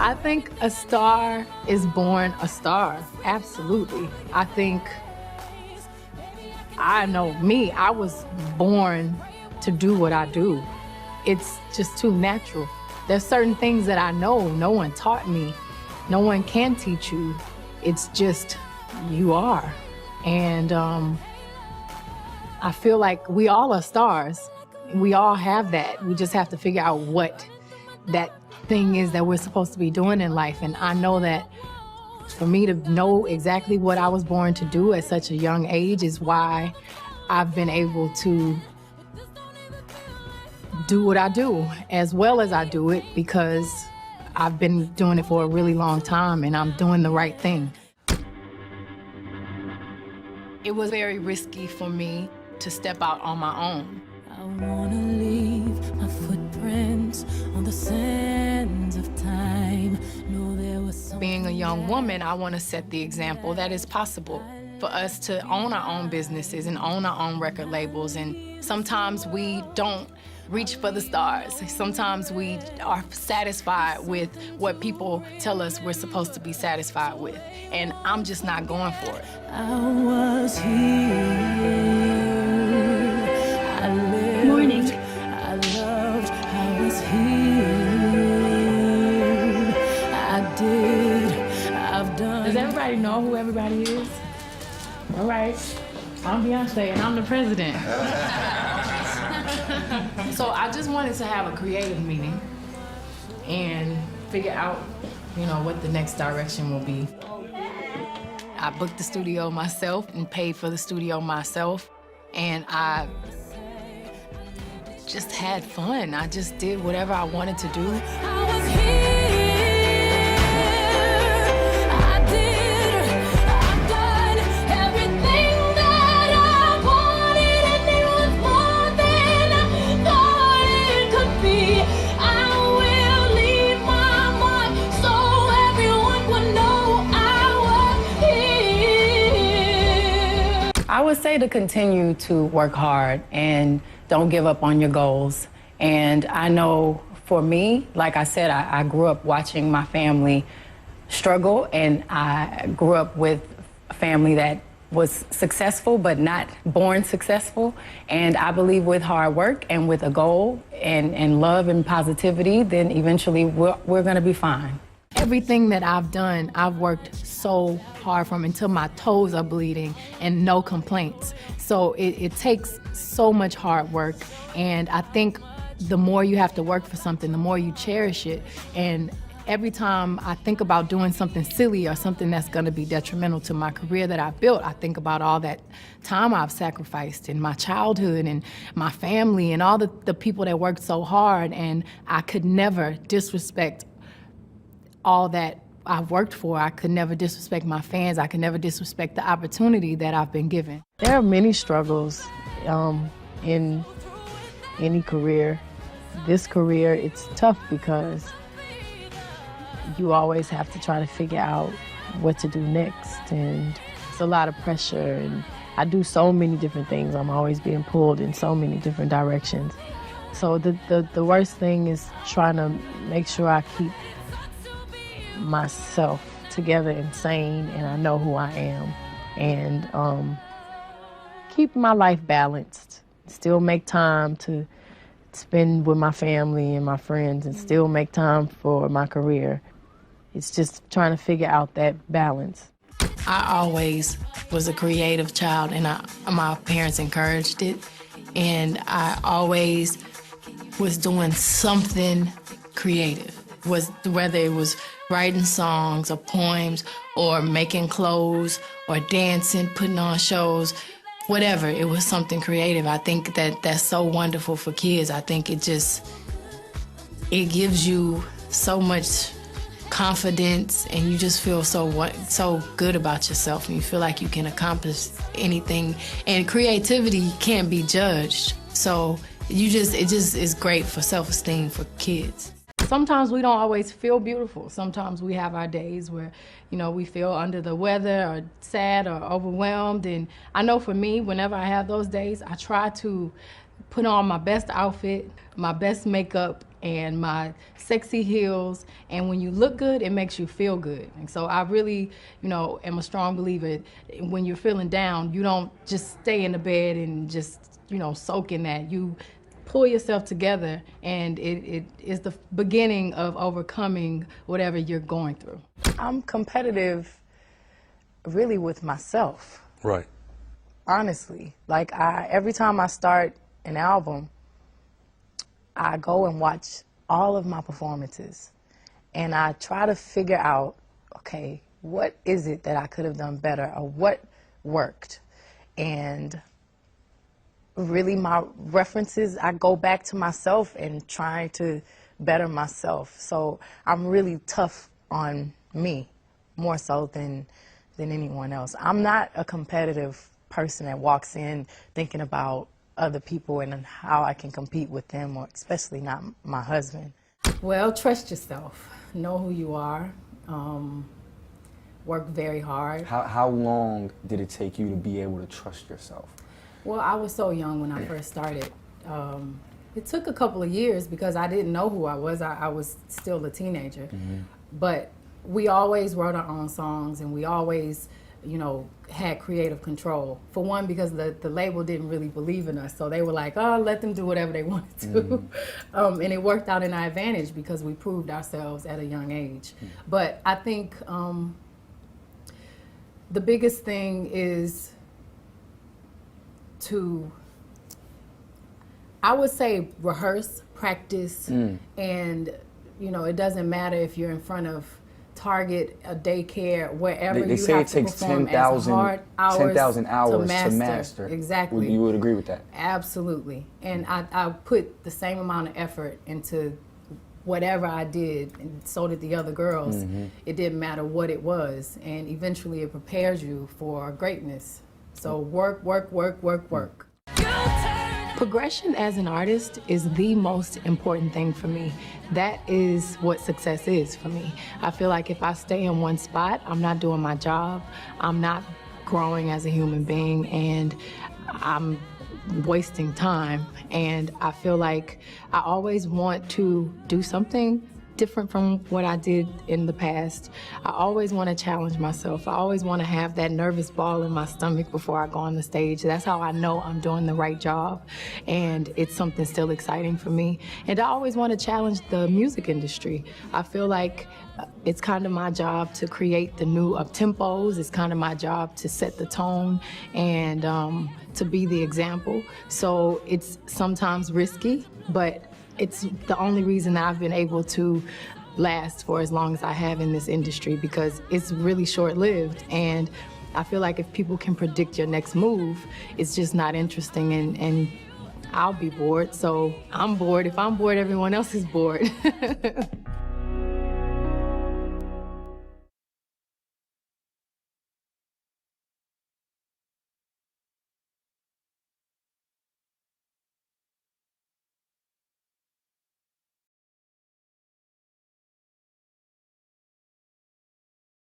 I think a star is born a star, absolutely. I know me, I was born to do what I do. It's just too natural. There's certain things that I know no one taught me. No one can teach you. It's just, you are. And I feel like we all are stars. We all have that. We just have to figure out what that thing is that we're supposed to be doing in life. And I know that for me to know exactly what I was born to do at such a young age is why I've been able to do what I do as well as I do it, because I've been doing it for a really long time and I'm doing the right thing. It was very risky for me to step out on my own. I wanna leave my footprints on the sands of time. Know there was Being a young woman, I want to set the example that it's possible for us to own our own businesses and own our own record labels. And sometimes we don't reach for the stars. Sometimes we are satisfied with what people tell us we're supposed to be satisfied with. And I'm just not going for it. I was here. I lived. Morning. I loved. I was here. I did. I've done. Does everybody know who everybody is? All right. I'm Beyonce and I'm the president. So I just wanted to have a creative meeting and figure out, what the next direction will be. I booked the studio myself and paid for the studio myself, and I just had fun. I just did whatever I wanted to do. I was here. I did. I've done everything that I wanted, and it was more than I thought it could be. I will leave my mark so everyone would know I was here. I would say to continue to work hard and don't give up on your goals. And I know for me, like I said, I grew up watching my family struggle, and I grew up with a family that was successful but not born successful. And I believe with hard work and with a goal and love and positivity, then eventually we're gonna be fine. Everything that I've done, I've worked so hard from until my toes are bleeding and no complaints. So it takes so much hard work. And I think the more you have to work for something, the more you cherish it. And every time I think about doing something silly or something that's gonna be detrimental to my career that I've built, I think about all that time I've sacrificed in my childhood and my family and all the people that worked so hard. And I could never disrespect all that I've worked for. I could never disrespect my fans. I could never disrespect the opportunity that I've been given. There are many struggles in any career. This career, it's tough because you always have to try to figure out what to do next, and it's a lot of pressure, and I do so many different things. I'm always being pulled in so many different directions. So the worst thing is trying to make sure I keep myself together and sane, and I know who I am, and keep my life balanced. Still make time to spend with my family and my friends, and still make time for my career. It's just trying to figure out that balance. I always was a creative child, and my parents encouraged it, and I always was doing something creative. Whether it was writing songs or poems or making clothes or dancing, putting on shows, whatever, it was something creative. I think that's so wonderful for kids. I think it gives you so much confidence, and you just feel so good about yourself, and you feel like you can accomplish anything, and creativity can't be judged. So it just is great for self-esteem for kids. Sometimes we don't always feel beautiful. Sometimes we have our days where, we feel under the weather or sad or overwhelmed. And I know for me, whenever I have those days, I try to put on my best outfit, my best makeup, and my sexy heels. And when you look good, it makes you feel good. And so I really, am a strong believer. When you're feeling down, you don't just stay in the bed and just, soak in that. You pull yourself together, and it is the beginning of overcoming whatever you're going through. I'm competitive really with myself. Right. Honestly, like every time I start an album, I go and watch all of my performances, and I try to figure out, okay, what is it that I could have done better, or what worked? And really, my references, I go back to myself and try to better myself. So I'm really tough on me, more so than anyone else. I'm not a competitive person that walks in thinking about other people and how I can compete with them, or especially not my husband. Well, trust yourself. Know who you are. Work very hard. How long did it take you to be able to trust yourself? Well, I was so young when I first started. It took a couple of years because I didn't know who I was. I was still a teenager. Mm-hmm. But we always wrote our own songs, and we always, had creative control. For one, because the label didn't really believe in us. So they were like, oh, let them do whatever they wanted to. Mm-hmm. And it worked out in our advantage because we proved ourselves at a young age. Mm-hmm. But I think the biggest thing is I would say rehearse, practice, and it doesn't matter if you're in front of Target, a daycare, wherever they you say have it to takes perform 10,000 hours to master. Exactly. You would agree with that? Absolutely. And I put the same amount of effort into whatever I did, and so did the other girls. Mm-hmm. It didn't matter what it was, and eventually it prepares you for greatness. So work, work, work, work, work. Progression as an artist is the most important thing for me. That is what success is for me. I feel like if I stay in one spot, I'm not doing my job, I'm not growing as a human being, and I'm wasting time. And I feel like I always want to do something different from what I did in the past. I always want to challenge myself. I always want to have that nervous ball in my stomach before I go on the stage. That's how I know I'm doing the right job, and it's something still exciting for me. And I always want to challenge the music industry. I feel like it's kind of my job to create the new up-tempos. It's kind of my job to set the tone and to be the example. So it's sometimes risky, but it's the only reason that I've been able to last for as long as I have in this industry, because it's really short-lived. And I feel like if people can predict your next move, it's just not interesting, and I'll be bored. So I'm bored. If I'm bored, everyone else is bored.